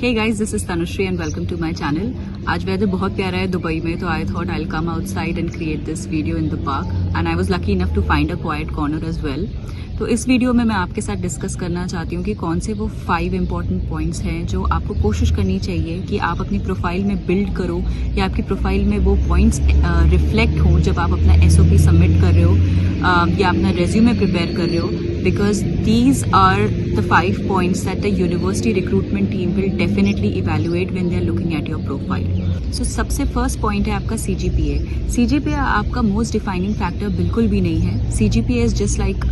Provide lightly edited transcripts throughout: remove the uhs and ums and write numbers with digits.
Hey guys, this is Tanushree and welcome to my channel. आज weather बहुत प्यारा है दुबई में, तो I thought I'll come outside and create this video in the park and I was lucky enough to find a quiet corner as well. तो इस video में मैं आपके साथ डिस्कस करना चाहती हूँ कि कौन से वो 5 इम्पॉर्टेंट पॉइंट्स हैं जो आपको कोशिश करनी चाहिए कि आप अपनी प्रोफाइल में बिल्ड करो या आपकी प्रोफाइल में वो पॉइंट्स रिफ्लेक्ट हो जब आप अपना SOP सबमिट कर रहे हो या अपना रेज्यूमे प्रिपेयर कर रहे हो, because these are the 5 points that the university recruitment team will definitely evaluate when they are looking at your profile. So सबसे फर्स्ट पॉइंट है आपका CGPA. CGPA आपका मोस्ट डिफाइनिंग फैक्टर बिल्कुल भी नहीं है. CGPA is just like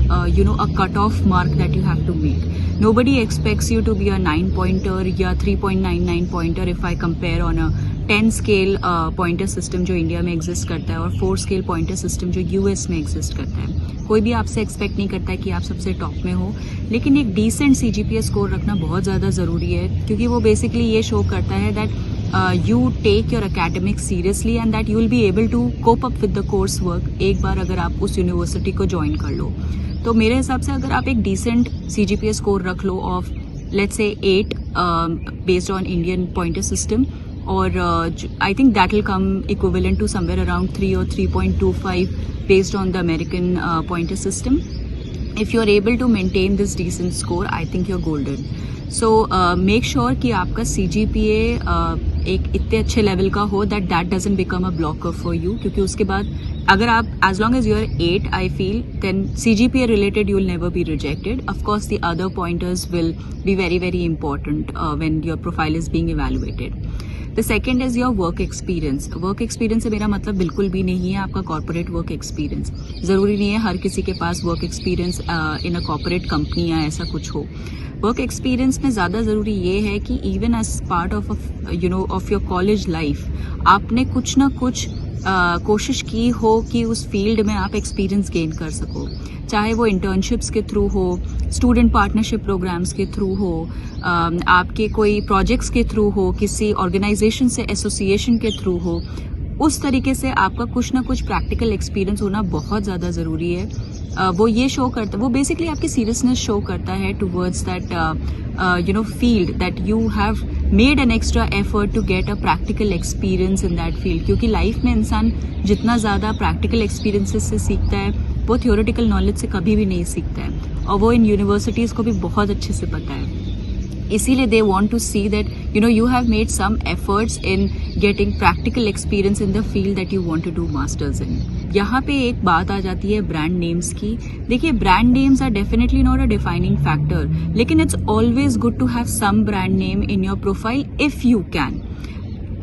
a cut-off mark that you have to make. Nobody expects you to be a 9 pointer या 3.99 pointer if I compare on a 10 scale pointer system जो India में exist करता है और 4 scale pointer system जो US में exist करता है. कोई भी आपसे एक्सपेक्ट नहीं करता है कि आप सबसे टॉप में हो, लेकिन एक डिसेंट CGPA स्कोर रखना बहुत ज़्यादा ज़रूरी है, क्योंकि वो बेसिकली ये शो करता है that you take your academics seriously and that you will be able to cope up with the course work एक बार अगर आप उस यूनिवर्सिटी को ज्वाइन कर लो. तो मेरे हिसाब से अगर आप एक डिसेंट CGPA स्कोर रख लो of let's say 8 based on Indian pointer system, और I think that will come equivalent to somewhere around 3 or 3.25 based on the American pointer system. If you are able to maintain this decent score, I think you're golden. So make sure कि आपका CGPA एक इतने अच्छे level का हो that doesn't become a blocker for you, क्योंकि उसके बाद अगर आप as long as you are 8, I feel then CGPA related you will never be rejected. Of course the other pointers will be very very important when your profile is being evaluated. The second is your work experience. Work experience से मेरा मतलब बिल्कुल भी नहीं है आपका corporate work experience. ज़रूरी नहीं है हर किसी के पास work experience in a corporate company या ऐसा कुछ हो. वर्क एक्सपीरियंस में ज़्यादा ज़रूरी ये है कि even as part of of your college life आपने कुछ ना कुछ कोशिश की हो कि उस फील्ड में आप एक्सपीरियंस गेन कर सको, चाहे वो इंटर्नशिप्स के थ्रू हो, स्टूडेंट पार्टनरशिप प्रोग्राम्स के थ्रू हो, आपके कोई प्रोजेक्ट्स के थ्रू हो, किसी ऑर्गेनाइजेशन से एसोसिएशन के थ्रू हो. उस तरीके से आपका कुछ ना कुछ प्रैक्टिकल एक्सपीरियंस होना बहुत ज़्यादा ज़रूरी है. वो ये शो करता है, वो बेसिकली आपकी सीरियसनेस शो करता है towards that field that you have made an extra effort to get a practical experience in that field. क्योंकि लाइफ में इंसान जितना ज़्यादा प्रैक्टिकल एक्सपीरियंसेस से सीखता है वो थियोरेटिकल नॉलेज से कभी भी नहीं सीखता है, और वो इन यूनिवर्सिटीज़ को भी बहुत अच्छे से पता है. इसीलिए they want to see that you have made some efforts in getting practical experience in the field that you want to do masters in. यहाँ पे एक बात आ जाती है ब्रांड नेम्स की. देखिए, brand names are definitely not a defining factor, लेकिन it's always good to have some brand name in your profile if you can.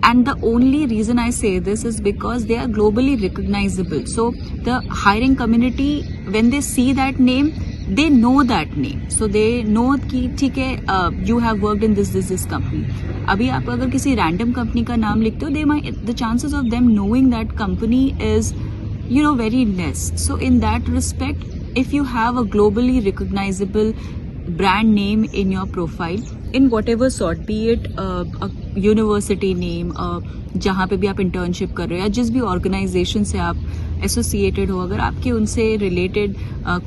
And the only reason I say this is because they are globally recognizable. So the hiring community, when they see that name, they know that name. So they know कि ठीक है, you have worked in this company. अभी आप अगर किसी random company का नाम लिखते हो, the chances of them knowing that company is very less. So in that respect, if you have a globally recognizable brand name in your profile in whatever sort, be it a university name, जहाँ पे भी आप internship कर रहे हो या जिस भी ऑर्गेनाइजेशन से आप एसोसिएटेड हो, अगर आपके उनसे रिलेटेड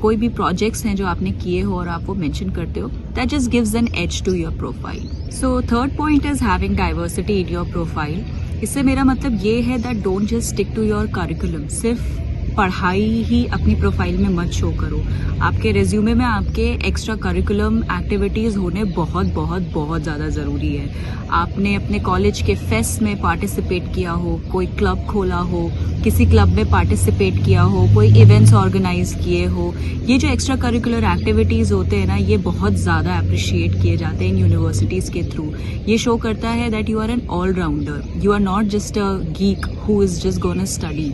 कोई भी प्रोजेक्ट्स हैं जो आपने किए हो और आप वो मेंशन करते हो, that just gives an edge to your profile. So third point is having diversity in your profile. इससे मेरा मतलब ये है that don't just stick to your curriculum. सिर्फ पढ़ाई ही अपनी प्रोफाइल में मत शो करो. आपके रेज्यूमे में आपके एक्स्ट्रा करिकुलम एक्टिविटीज़ होने बहुत बहुत बहुत ज़्यादा ज़रूरी है. आपने अपने कॉलेज के फेस्ट में पार्टिसिपेट किया हो, कोई क्लब खोला हो, किसी क्लब में पार्टिसिपेट किया हो, कोई इवेंट्स ऑर्गेनाइज किए हो, ये जो एक्स्ट्रा करिकुलर एक्टिविटीज़ होते हैं ना, ये बहुत ज़्यादा अप्रिशिएट किए जाते हैं इन यूनिवर्सिटीज़ के थ्रू. ये शो करता है that you are an all-rounder, you are not just a geek who is just gonna study.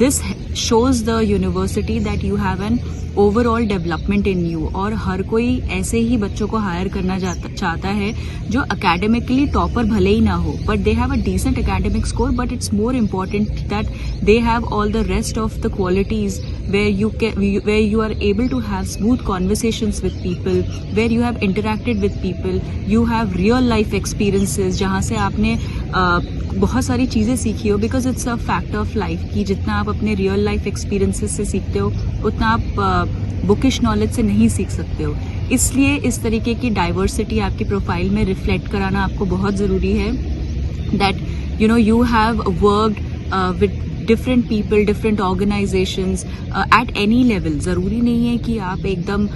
This shows the university that you have an overall development in you. और हर कोई ऐसे ही बच्चों को higher करना चाहता है जो academically टॉपर भले ही ना हो, but they have a decent academic score, but it's more important that they have all the rest of the qualities where you are able to have smooth conversations with people, where you have interacted with people, you have real life experiences जहाँ से आपने बहुत सारी चीज़ें सीखी हो, because it's a fact of life कि जितना आप अपने रियल लाइफ एक्सपीरियंसेस से सीखते हो उतना आप बुकिश नॉलेज से नहीं सीख सकते हो. इसलिए इस तरीके की डाइवर्सिटी आपकी प्रोफाइल में रिफ्लेक्ट कराना आपको बहुत ज़रूरी है, that you have worked with different people, different organizations at any level. ज़रूरी नहीं है कि आप एकदम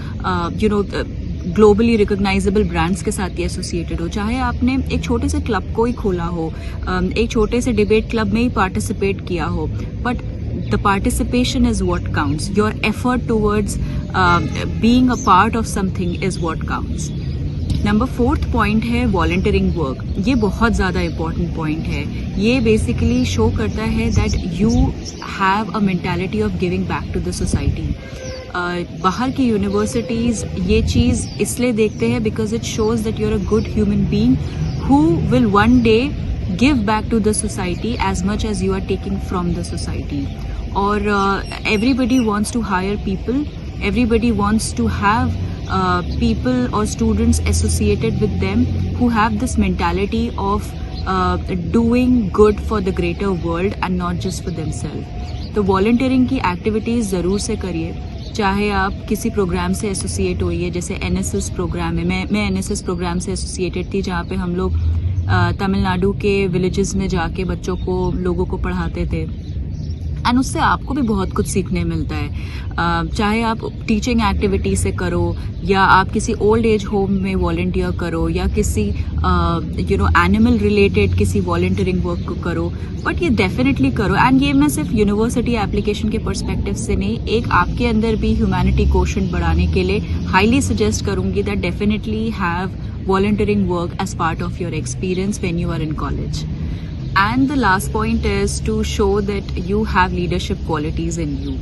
ग्लोबली रिकॉग्नाइजेबल ब्रांड्स के साथ ही एसोसिएटेड हो, चाहे आपने एक छोटे से क्लब को ही खोला हो, एक छोटे से डिबेट क्लब में ही पार्टिसिपेट किया हो, but the participation is what counts. Your effort towards being a part of something is what counts. Number 4th point है वॉलंटियरिंग वर्क. ये बहुत ज़्यादा इम्पॉर्टेंट पॉइंट है. ये बेसिकली शो करता है that you have a mentality of giving back to the society. बाहर की यूनिवर्सिटीज़ ये चीज़ इसलिए देखते हैं because it shows that you are a good human being who will one day give back to the society as much as you are taking from the society. Or everybody wants to hire people, everybody wants to have people or students associated with them who have this mentality of doing good for the greater world and not just for themselves. तो volunteering की activities ज़रूर से करिए, चाहे आप किसी programme से associate होइए, जैसे NSS प्रोग्राम है. मैं NSS प्रोग्राम से एसोसिएटेड थी, जहाँ पे हम लोग तमिलनाडु के विलेजेस में जाके बच्चों को, लोगों को पढ़ाते थे, एंड उससे आपको भी बहुत कुछ सीखने मिलता है. चाहे आप टीचिंग एक्टिविटी से करो, या आप किसी ओल्ड एज होम में वॉलंटियर करो, या किसी एनिमल रिलेटेड किसी वॉलंटियरिंग वर्क को करो, बट ये डेफिनेटली करो. एंड ये मैं सिर्फ यूनिवर्सिटी एप्लीकेशन के पर्सपेक्टिव से नहीं, एक आपके अंदर भी ह्यूमैनिटी कोशेंट बढ़ाने के लिए हाईली सजेस्ट करूंगी that definitely have volunteering work as part of your experience when you are in college. And the last point is to show that you have leadership qualities in you.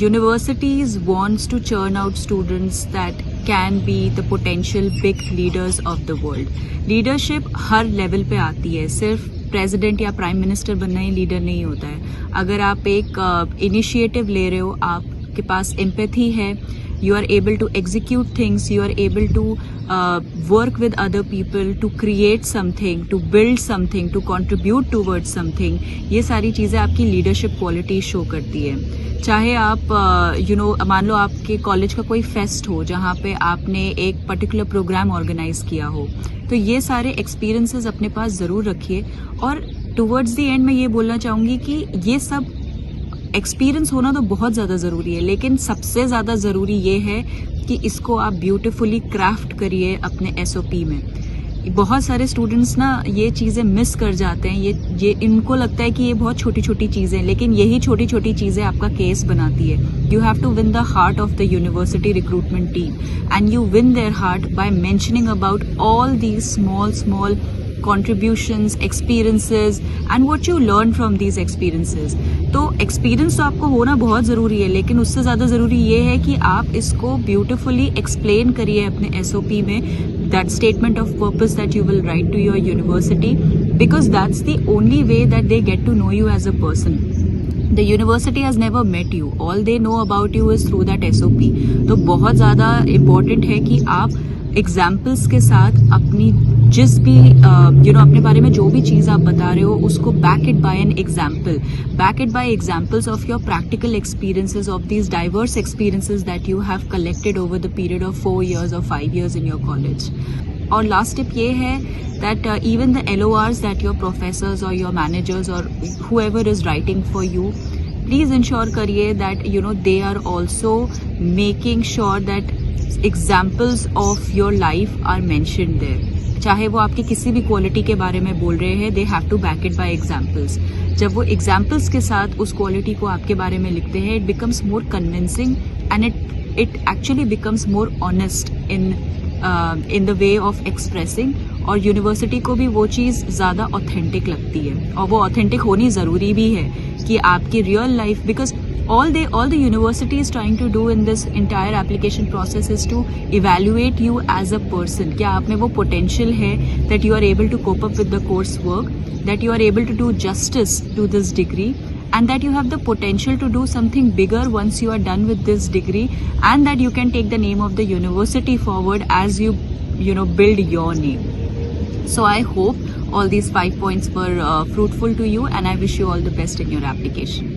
Universities wants to churn out students that can be the potential big leaders of the world. Leadership her level पे आती है, सिर्फ president या prime minister बनना ही leader नहीं होता है. अगर आप एक इनिशिएटिव ले रहे हो, आपके पास एम्पैथी है, you are able to execute things, you are able to work with other people to create something, to build something, to contribute towards something, ये सारी चीज़ें आपकी लीडरशिप क्वालिटी शो करती है. चाहे आप मान लो आपके कॉलेज का कोई फेस्ट हो जहाँ पे आपने एक पर्टिकुलर प्रोग्राम ऑर्गेनाइज किया हो, तो ये सारे एक्सपीरियंसेस अपने पास ज़रूर रखिए. और टुवर्ड्स द एंड मैं ये बोलना चाहूँगी कि ये सब एक्सपीरियंस होना तो बहुत ज़्यादा ज़रूरी है, लेकिन सबसे ज़्यादा ज़रूरी ये है कि इसको आप ब्यूटिफुली क्राफ्ट करिए अपने SOP में. बहुत सारे स्टूडेंट्स ना ये चीज़ें मिस कर जाते हैं. ये इनको लगता है कि ये बहुत छोटी छोटी चीज़ें, लेकिन यही छोटी छोटी चीज़ें आपका केस बनाती है. You have to win the heart of the university recruitment team, and you win their heart by mentioning about all these small contributions, experiences and what you learn from these experiences. तो experience तो आपको होना बहुत ज़रूरी है, लेकिन उससे ज़्यादा ज़रूरी ये है कि आप इसको ब्यूटिफुली एक्सप्लेन करिए अपने SOP में, that statement of purpose that you will write to your university, because that's the only way that they get to know you as a person. The university has never met you, all they know about you is through that SOP. तो बहुत ज़्यादा important है कि आप examples के साथ अपनी जिस भी अपने बारे में जो भी चीज़ आप बता रहे हो उसको back it bye an example, back it by examples of your practical experiences, of these diverse experiences that you have collected over the period of 4 years or 5 years in your college. और last tip ये है that even the LORs that your professors or your managers or whoever is writing for you, please ensure करिए that they are also making sure that examples of your life are mentioned there. चाहे वो आपकी किसी भी quality के बारे में बोल रहे हैं, they have to back it by examples. जब वो एग्जाम्पल्स के साथ उस क्वालिटी को आपके बारे में लिखते हैं, it becomes more convincing and it actually becomes more honest in the way of expressing. और यूनिवर्सिटी को भी वो चीज़ ज़्यादा ऑथेंटिक लगती है, और वो ऑथेंटिक होनी ज़रूरी भी है कि आपकी real life, because all the university is trying to do in this entire application process is to evaluate you as a person. क्या आप में वो potential है that you are able to cope up with the coursework, that you are able to do justice to this degree, and that you have the potential to do something bigger once you are done with this degree, and that you can take the name of the university forward as you build your name. So I hope all these 5 points were fruitful to you, and I wish you all the best in your application.